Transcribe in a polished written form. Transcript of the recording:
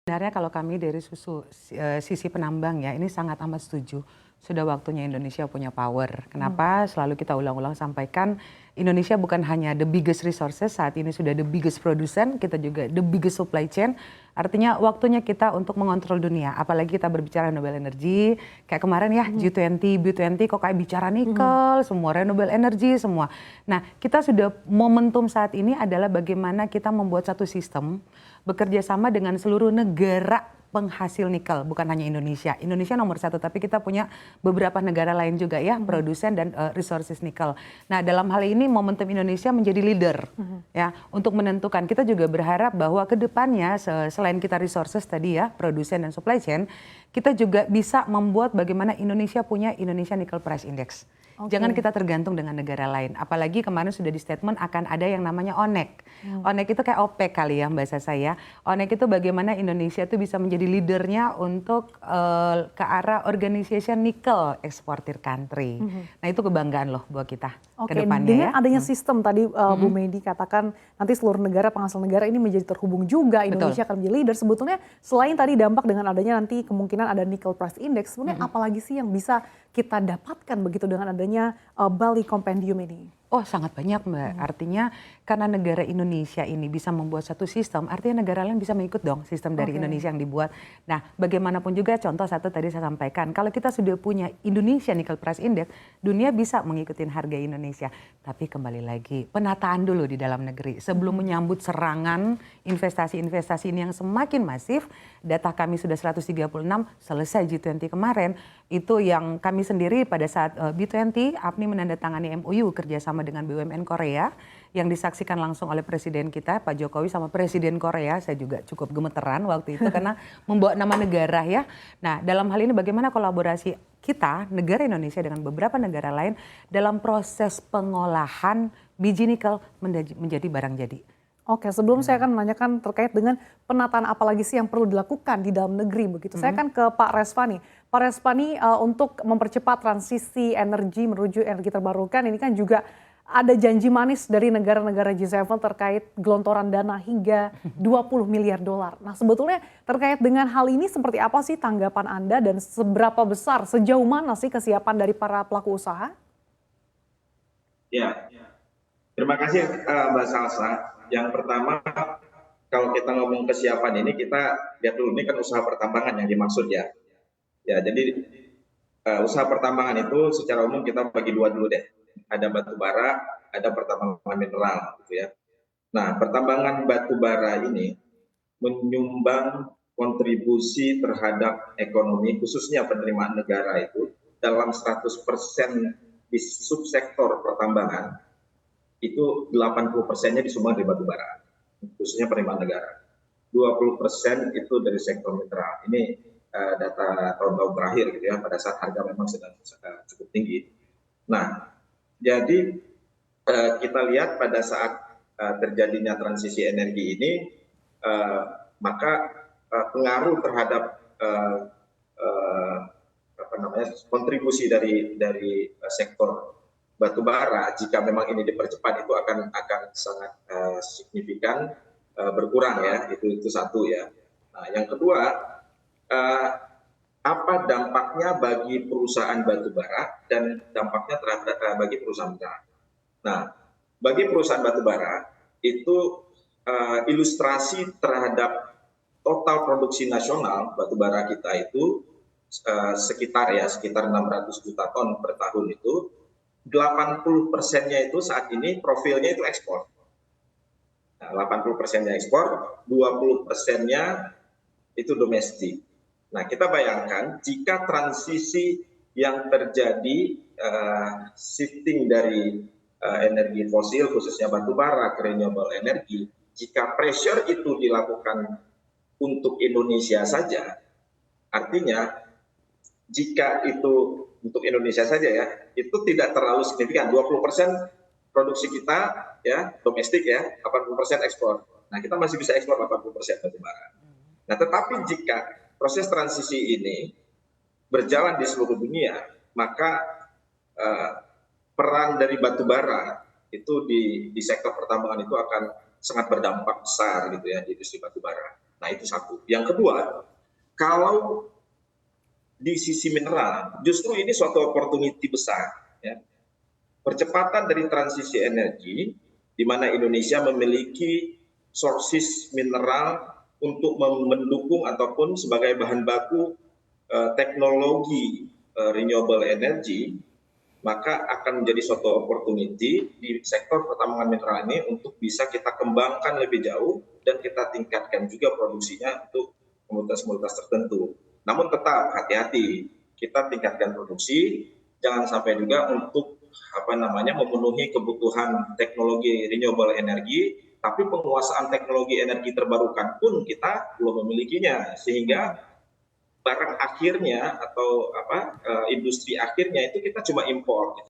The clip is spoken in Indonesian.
Sebenarnya kalau kami dari sisi penambang ya, ini sangat amat setuju. Sudah waktunya Indonesia punya power. Kenapa? Selalu kita ulang-ulang sampaikan, Indonesia bukan hanya the biggest resources, saat ini sudah the biggest producer, kita juga the biggest supply chain. Artinya waktunya kita untuk mengontrol dunia. Apalagi kita berbicara renewable energy, kayak kemarin ya G20, B20 kok kayak bicara nikel, semua renewable energy semua. Nah, kita sudah momentum saat ini adalah bagaimana kita membuat satu sistem bekerja sama dengan seluruh negara penghasil nikel, bukan hanya Indonesia. Indonesia nomor satu, tapi kita punya beberapa negara lain juga ya, produsen dan resources nikel. Nah, dalam hal ini momentum Indonesia menjadi leader ya untuk menentukan. Kita juga berharap bahwa ke depannya selain kita resources tadi ya, produsen dan supply chain, kita juga bisa membuat bagaimana Indonesia punya Indonesia Nickel Price Index. Jangan kita tergantung dengan negara lain. Apalagi kemarin sudah di statement akan ada yang namanya ONEC. ONEC itu kayak OPEC kali ya bahasa saya. ONEC itu bagaimana Indonesia itu bisa menjadi leadernya untuk ke arah Organization Nickel Exporter Country. Nah itu kebanggaan loh buat kita ke depannya dengan ya. adanya sistem tadi Bu Medi katakan nanti seluruh negara penghasil negara ini menjadi terhubung juga, Indonesia akan menjadi leader. Sebetulnya selain tadi dampak dengan adanya nanti kemungkinan ada Nickel Price Index, sebenarnya apalagi sih yang bisa kita dapatkan begitu dengan adanya Bali Compendium ini? Oh sangat banyak Mbak, artinya karena negara Indonesia ini bisa membuat satu sistem, artinya negara lain bisa mengikut dong sistem dari Indonesia yang dibuat. Nah bagaimanapun juga contoh satu tadi saya sampaikan, kalau kita sudah punya Indonesia Nickel Price Index, dunia bisa mengikuti harga Indonesia. Tapi kembali lagi, penataan dulu di dalam negeri. Sebelum menyambut serangan investasi-investasi ini yang semakin masif, data kami sudah 136, selesai G20 kemarin, itu yang kami sendiri pada saat B20, APNI menandatangani MOU kerjasama dengan BUMN Korea yang disaksikan langsung oleh Presiden kita Pak Jokowi sama Presiden Korea. Saya juga cukup gemeteran waktu itu karena membawa nama negara ya. Nah dalam hal ini bagaimana kolaborasi kita negara Indonesia dengan beberapa negara lain dalam proses pengolahan biji nikel menjadi barang jadi. Oke, sebelum saya akan menanyakan terkait dengan penataan apa lagi sih yang perlu dilakukan di dalam negeri begitu. Saya akan ke Pak Resvani. Pak Resvani, untuk mempercepat transisi energi menuju energi terbarukan ini kan juga ada janji manis dari negara-negara G7 terkait gelontoran dana hingga 20 miliar dolar. Nah, sebetulnya terkait dengan hal ini seperti apa sih tanggapan Anda dan seberapa besar, sejauh mana sih kesiapan dari para pelaku usaha? Ya, terima kasih Mbak Salsa. Yang pertama, kalau kita ngomong kesiapan ini, kita lihat dulu, ini kan usaha pertambangan yang dimaksud ya. Ya, jadi usaha pertambangan itu secara umum kita bagi dua dulu deh. Ada batu bara, ada pertambangan mineral gitu ya. Nah, pertambangan batu bara ini menyumbang kontribusi terhadap ekonomi, khususnya penerimaan negara itu, dalam 100% di subsektor pertambangan, itu 80%-nya disumbang dari batu bara, khususnya penerimaan negara. 20% itu dari sektor mineral. Ini data tahun-tahun terakhir gitu ya, pada saat harga memang sedang cukup tinggi. Nah, jadi kita lihat pada saat terjadinya transisi energi ini, maka pengaruh terhadap kontribusi dari sektor batu bara, jika memang ini dipercepat itu akan sangat signifikan berkurang ya, itu satu ya. Nah, yang kedua, apa dampaknya bagi perusahaan batu bara dan dampaknya terhadap bagi perusahaan mineral. Nah, bagi perusahaan batu bara itu ilustrasi terhadap total produksi nasional batu bara kita itu sekitar 600 juta ton per tahun itu, 80%-nya itu saat ini profilnya itu ekspor. Nah, 80%-nya ekspor, 20%-nya itu domestik. Nah, kita bayangkan jika transisi yang terjadi shifting dari energi fosil khususnya batu bara ke renewable energy, jika pressure itu dilakukan untuk Indonesia saja, artinya jika itu untuk Indonesia saja ya, itu tidak terlalu signifikan. 20% produksi kita ya domestik ya, 80% ekspor. Nah, kita masih bisa ekspor 80% batu bara. Nah, tetapi jika proses transisi ini berjalan di seluruh dunia, maka peran dari batu bara itu di sektor pertambangan itu akan sangat berdampak besar gitu ya di industri batu bara. Nah, itu satu. Yang kedua, kalau di sisi mineral, justru ini suatu opportunity besar. Ya. Percepatan dari transisi energi, di mana Indonesia memiliki sources mineral untuk mendukung ataupun sebagai bahan baku teknologi renewable energy, maka akan menjadi suatu opportunity di sektor pertambangan mineral ini untuk bisa kita kembangkan lebih jauh dan kita tingkatkan juga produksinya untuk komoditas-komoditas tertentu. Namun tetap hati-hati, kita tingkatkan produksi, jangan sampai juga untuk memenuhi kebutuhan teknologi renewable energy, tapi penguasaan teknologi energi terbarukan pun kita belum memilikinya, sehingga barang akhirnya atau industri akhirnya itu kita cuma impor.